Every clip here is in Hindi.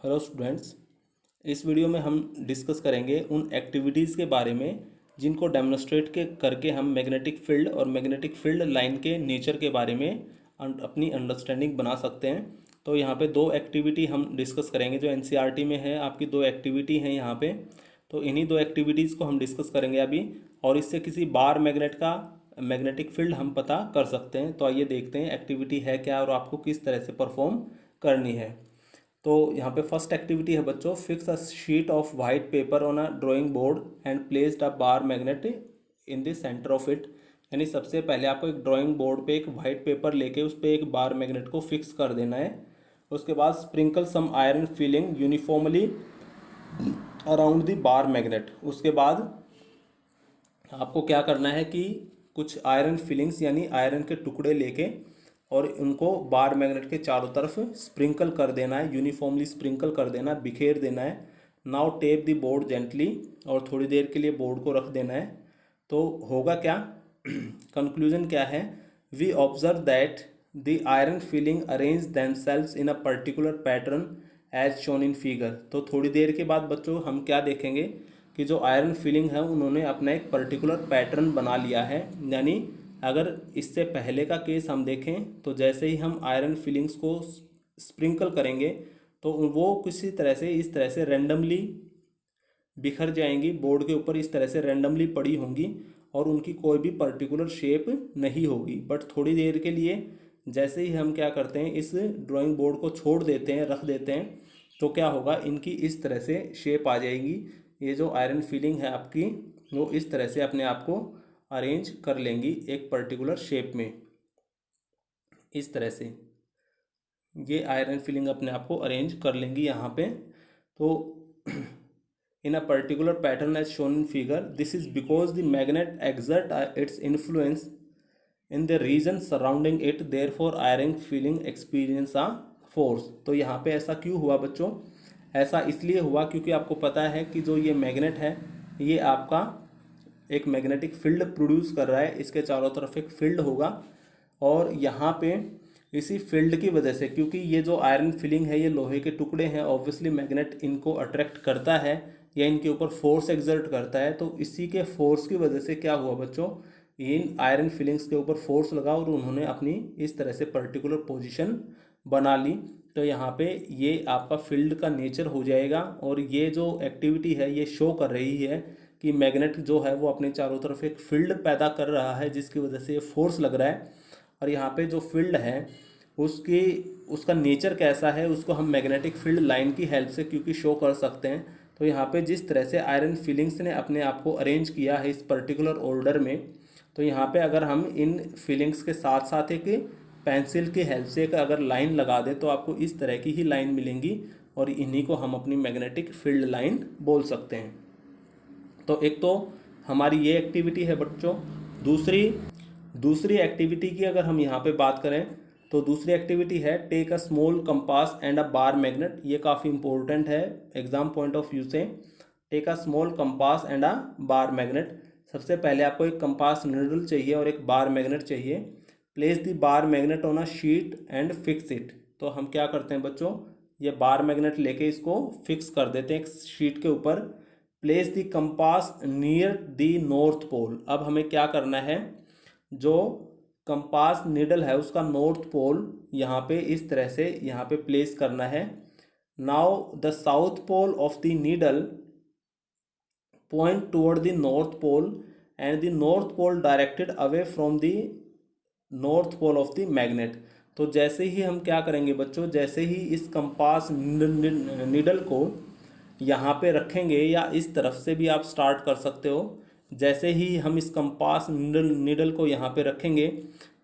Hello students. इस वीडियो में हम डिस्कस करेंगे उन एक्टिविटीज़ के बारे में जिनको डेमोन्स्ट्रेट के करके हम मैग्नेटिक फील्ड और मैग्नेटिक फील्ड लाइन के नेचर के बारे में अपनी अंडरस्टैंडिंग बना सकते हैं। तो यहाँ पे दो एक्टिविटी हम डिस्कस करेंगे जो एनसीईआरटी में है। आपकी दो एक्टिविटी हैं यहाँ पे, तो इन्हीं दो एक्टिविटीज़ को हम डिस्कस करेंगे अभी, और इससे किसी बार मैग्नेट का मैग्नेटिक फील्ड हम पता कर सकते हैं। तो आइए देखते हैं एक्टिविटी है क्या और आपको किस तरह से परफॉर्म करनी है। तो यहाँ पे फर्स्ट एक्टिविटी है बच्चों, fix a sheet of white paper on a drawing board and placed a bar magnet in the centre of it. यानी सबसे पहले आपको एक ड्राइंग बोर्ड पे एक वाइट पेपर लेके उस पर एक बार मैग्नेट को फिक्स कर देना है। उसके बाद sprinkle some iron filing uniformly around the bar magnet. उसके बाद आपको क्या करना है कि कुछ आयरन फिलिंग्स यानी आयरन के टुकड़े लेके और उनको बार मैग्नेट के चारों तरफ स्प्रिंकल कर देना है, यूनिफॉर्मली स्प्रिंकल कर देना है, बिखेर देना है। Now tape the board gently, और थोड़ी देर के लिए बोर्ड को रख देना है। तो होगा क्या, कंक्लूजन क्या है, we observe that the iron filing arrange themselves in a particular pattern as shown in figure. तो थोड़ी देर के बाद बच्चों हम क्या देखेंगे कि जो आयरन फिलिंग है उन्होंने अपना एक पर्टिकुलर पैटर्न बना लिया है। यानी अगर इससे पहले का केस हम देखें तो जैसे ही हम आयरन फिलिंग्स को स्प्रिंकल करेंगे तो वो किसी तरह से इस तरह से रैंडमली बिखर जाएंगी बोर्ड के ऊपर, इस तरह से रैंडमली पड़ी होंगी और उनकी कोई भी पर्टिकुलर शेप नहीं होगी। बट थोड़ी देर के लिए जैसे ही हम क्या करते हैं इस ड्राइंग बोर्ड को छोड़ देते हैं, रख देते हैं, तो क्या होगा, इनकी इस तरह से शेप आ जाएगी। ये जो आयरन फिलिंग है आपकी वो इस तरह से अपने आप को अरेंज कर लेंगी एक पर्टिकुलर शेप में। इस तरह से ये आयरन फिलिंग अपने आप को अरेंज कर लेंगी यहाँ पे। तो in a particular pattern as shown in figure, this is because the magnet exert its influence in the region surrounding it, therefore iron filling experience a force। तो यहाँ पे ऐसा क्यों हुआ बच्चों, ऐसा इसलिए हुआ क्योंकि आपको पता है कि जो ये मैग्नेट है ये आपका एक मैग्नेटिक फील्ड प्रोड्यूस कर रहा है, इसके चारों तरफ एक फील्ड होगा और यहाँ पे इसी फील्ड की वजह से, क्योंकि ये जो आयरन फिलिंग है ये लोहे के टुकड़े हैं, ऑब्वियसली मैग्नेट इनको अट्रैक्ट करता है या इनके ऊपर फोर्स एक्सर्ट करता है। तो इसी के फोर्स की वजह से क्या हुआ बच्चों, इन आयरन फिलिंग्स के ऊपर फोर्स लगा और उन्होंने अपनी इस तरह से पर्टिकुलर पोजीशन बना ली। तो यहाँ पे ये आपका फील्ड का नेचर हो जाएगा। और ये जो एक्टिविटी है ये शो कर रही है कि मैग्नेट जो है वो अपने चारों तरफ एक फील्ड पैदा कर रहा है जिसकी वजह से ये फोर्स लग रहा है। और यहाँ पे जो फील्ड है उसकी उसका नेचर कैसा है उसको हम मैग्नेटिक फील्ड लाइन की हेल्प से क्योंकि शो कर सकते हैं। तो यहाँ पे जिस तरह से आयरन फिलिंग्स ने अपने आप को अरेंज किया है इस पर्टिकुलर ऑर्डर में, तो यहाँ पे अगर हम इन फिलिंग्स के साथ साथ एक पेंसिल की हेल्प से एक अगर लाइन लगा दें तो आपको इस तरह की ही लाइन मिलेंगी और इन्हीं को हम अपनी मैग्नेटिक फील्ड लाइन बोल सकते हैं। तो एक तो हमारी ये एक्टिविटी है बच्चों। दूसरी दूसरी एक्टिविटी की अगर हम यहाँ पे बात करें तो दूसरी एक्टिविटी है take a small compass and a bar magnet. ये काफ़ी इंपॉर्टेंट है एग्जाम पॉइंट ऑफ व्यू से। Take a small compass and a bar magnet. सबसे पहले आपको एक कंपास नीडल चाहिए और एक बार मैग्नेट चाहिए। Place the bar magnet on a sheet and fix it. तो हम क्या करते हैं बच्चों, ये बार मैग्नेट लेके इसको फिक्स कर देते हैं एक शीट के ऊपर। Place the compass near the north pole. अब हमें क्या करना है, जो कंपास नीडल है उसका नॉर्थ पोल यहाँ पे इस तरह से यहाँ पे प्लेस करना है। Now the south pole of the needle point toward the north pole and the north pole directed away from the north pole of the magnet. तो जैसे ही हम क्या करेंगे बच्चों, जैसे ही इस कंपास नीडल को यहाँ पे रखेंगे या इस तरफ से भी आप स्टार्ट कर सकते हो, जैसे ही हम इस कंपास नीडल को यहाँ पे रखेंगे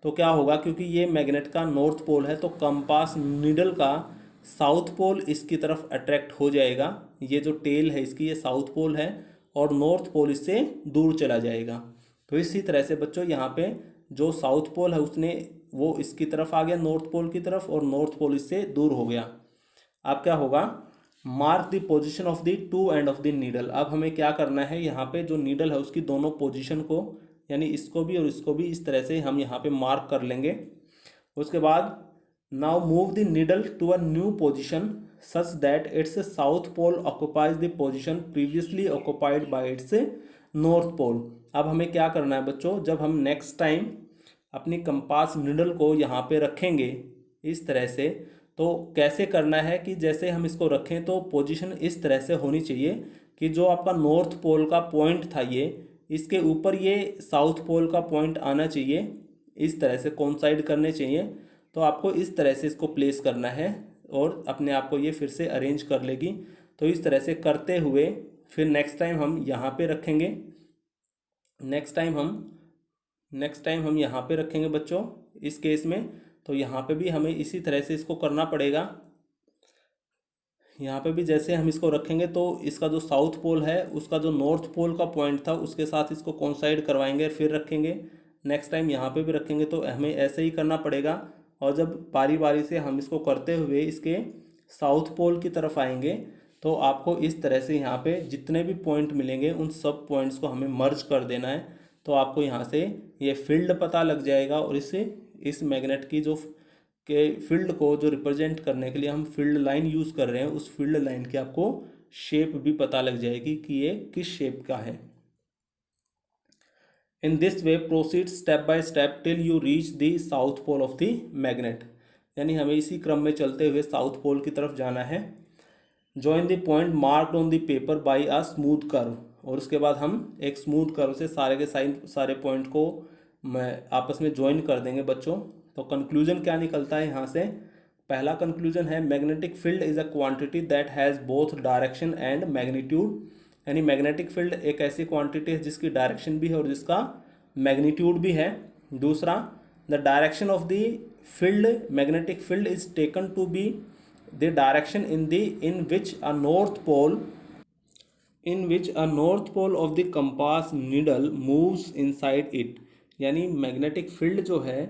तो क्या होगा, क्योंकि ये मैग्नेट का नॉर्थ पोल है तो कंपास नीडल का साउथ पोल इसकी तरफ अट्रैक्ट हो जाएगा। ये जो टेल है इसकी ये साउथ पोल है और नॉर्थ पोल इससे दूर चला जाएगा। तो इसी तरह से बच्चों यहाँ पे जो साउथ पोल है उसने वो इसकी तरफ आ गया नॉर्थ पोल की तरफ और नॉर्थ पोल इससे दूर हो गया। अब क्या होगा, mark the position of the two end of the needle. अब हमें क्या करना है, यहाँ पे जो नीडल है उसकी दोनों पोजीशन को यानी इसको भी और इसको भी इस तरह से हम यहाँ पे मार्क कर लेंगे। उसके बाद Now move the needle to a new position such that its south pole occupies the position previously occupied by its north pole. अब हमें क्या करना है बच्चों, जब हम नेक्स्ट टाइम अपनी कंपास निडल को यहाँ पे रखेंगे इस तरह से, तो कैसे करना है कि जैसे हम इसको रखें तो पोजीशन इस तरह से होनी चाहिए कि जो आपका नॉर्थ पोल का पॉइंट था ये, इसके ऊपर ये साउथ पोल का पॉइंट आना चाहिए, इस तरह से कोइंसाइड करने चाहिए। तो आपको इस तरह से इसको प्लेस करना है और अपने आप को ये फिर से अरेंज कर लेगी। तो इस तरह से करते हुए फिर नेक्स्ट टाइम हम यहाँ पे रखेंगे, नेक्स्ट टाइम हम यहाँ पे रखेंगे बच्चों इस केस में। तो यहाँ पे भी हमें इसी तरह से इसको करना पड़ेगा। यहाँ पे भी जैसे हम इसको रखेंगे तो इसका जो साउथ पोल है उसका जो नॉर्थ पोल का पॉइंट था उसके साथ इसको कोइंसाइड करवाएंगे, फिर रखेंगे। नेक्स्ट टाइम यहाँ पे भी रखेंगे तो हमें ऐसे ही करना पड़ेगा। और जब बारी बारी से हम इसको करते हुए इसके साउथ पोल की तरफ आएंगे तो आपको इस तरह से यहाँ पे जितने भी पॉइंट मिलेंगे उन सब पॉइंट्स को हमें मर्ज कर देना है। तो आपको यहाँ से ये फील्ड पता लग जाएगा और इससे इस मैग्नेट की जो के फील्ड को जो रिप्रेजेंट करने के लिए हम फील्ड लाइन यूज़ कर रहे हैं उस फील्ड लाइन की आपको शेप भी पता लग जाएगी कि ये किस शेप का है। In this way proceed step by step till you reach the south pole of the magnet, यानी हमें इसी क्रम में चलते हुए साउथ पोल की तरफ जाना है। Join the point marked on the paper by a smooth curve, और उसके बाद हम एक स्मूथ कर्व से सारे के सारे पॉइंट को आपस में ज्वाइन कर देंगे बच्चों। तो कंक्लूजन क्या निकलता है यहाँ से, पहला कंक्लूजन है magnetic field is a quantity that has both direction and magnitude, यानी मैग्नेटिक फील्ड एक ऐसी क्वांटिटी है जिसकी डायरेक्शन भी है और जिसका मैग्नीट्यूड भी है। दूसरा, the direction of the field magnetic field is taken to be the direction in which a north pole of the compass needle moves inside it, यानी मैग्नेटिक फील्ड जो है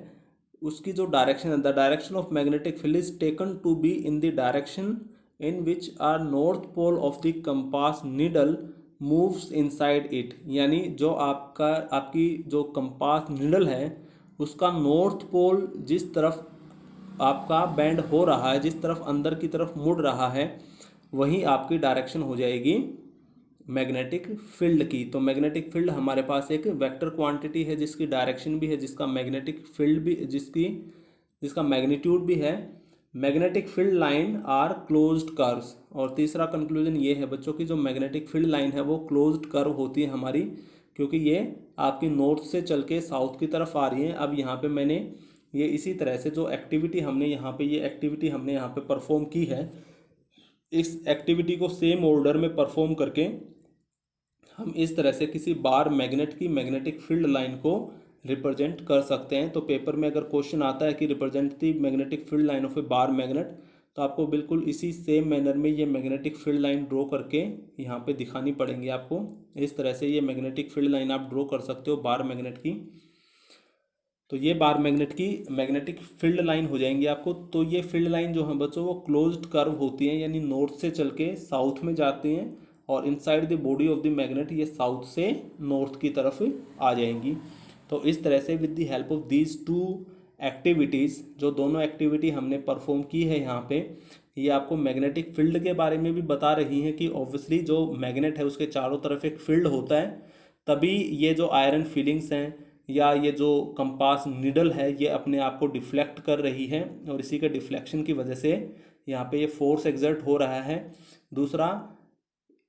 उसकी जो डायरेक्शन है, the direction of magnetic field is taken to be in the direction in which a north pole of the compass needle moves inside it, यानी जो आपकी जो कंपास नीडल है उसका नॉर्थ पोल जिस तरफ आपका बेंड हो रहा है, जिस तरफ अंदर की तरफ मुड़ रहा है, वही आपकी डायरेक्शन हो जाएगी मैग्नेटिक फील्ड की। तो मैग्नेटिक फील्ड हमारे पास एक वेक्टर क्वांटिटी है जिसकी डायरेक्शन भी है, जिसका मैग्नेटिक फील्ड भी जिसका मैग्नीट्यूड भी है। Magnetic field line are closed curves, और तीसरा कंक्लूजन ये है बच्चों की जो मैग्नेटिक फील्ड लाइन है वो क्लोज्ड कर्व होती है हमारी, क्योंकि ये आपकी नॉर्थ से चल के साउथ की तरफ आ रही है। अब यहाँ पे मैंने ये इसी तरह से जो एक्टिविटी हमने यहाँ पे परफॉर्म की है, इस एक्टिविटी को सेम ऑर्डर में परफॉर्म करके हम इस तरह से किसी बार मैग्नेट की मैग्नेटिक फील्ड लाइन को रिप्रेजेंट कर सकते हैं। तो पेपर में अगर क्वेश्चन आता है कि represent the magnetic field line of A bar magnet, तो आपको बिल्कुल इसी सेम मैनर में ये मैग्नेटिक फील्ड लाइन ड्रॉ करके यहाँ पे दिखानी पड़ेंगी आपको। इस तरह से ये मैग्नेटिक फील्ड लाइन आप ड्रॉ कर सकते हो बार मैग्नेट की। तो ये बार मैग्नेट की मैग्नेटिक फील्ड लाइन हो जाएंगी आपको। तो ये फील्ड लाइन जो है बच्चों वो क्लोज्ड कर्व होती हैं, यानी नॉर्थ से चल के साउथ में जाती हैं और inside the body of the magnet ये साउथ से नॉर्थ की तरफ आ जाएंगी। तो इस तरह से with the help of these two activities, जो दोनों एक्टिविटी हमने परफॉर्म की है यहाँ पे, ये आपको मैग्नेटिक फील्ड के बारे में भी बता रही हैं कि ऑब्वियसली जो मैग्नेट है उसके चारों तरफ एक फील्ड होता है, तभी ये जो आयरन फीलिंग्स हैं या ये जो कंपास नीडल है ये अपने आप को डिफ्लेक्ट कर रही है, और इसी के डिफ्लेक्शन की वजह से यहाँ पे ये फोर्स एक्सर्ट हो रहा है। दूसरा,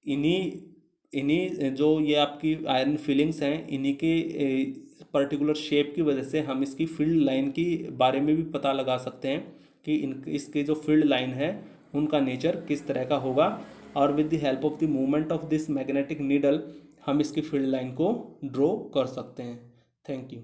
इन्हीं जो ये आपकी आयरन फीलिंग्स हैं इन्हीं के पर्टिकुलर शेप की वजह से हम इसकी फील्ड लाइन की बारे में भी पता लगा सकते हैं कि इसके जो फील्ड लाइन है उनका नेचर किस तरह का होगा, और with the help of the movement of this magnetic needle हम इसकी फील्ड लाइन को ड्रॉ कर सकते हैं। Thank you.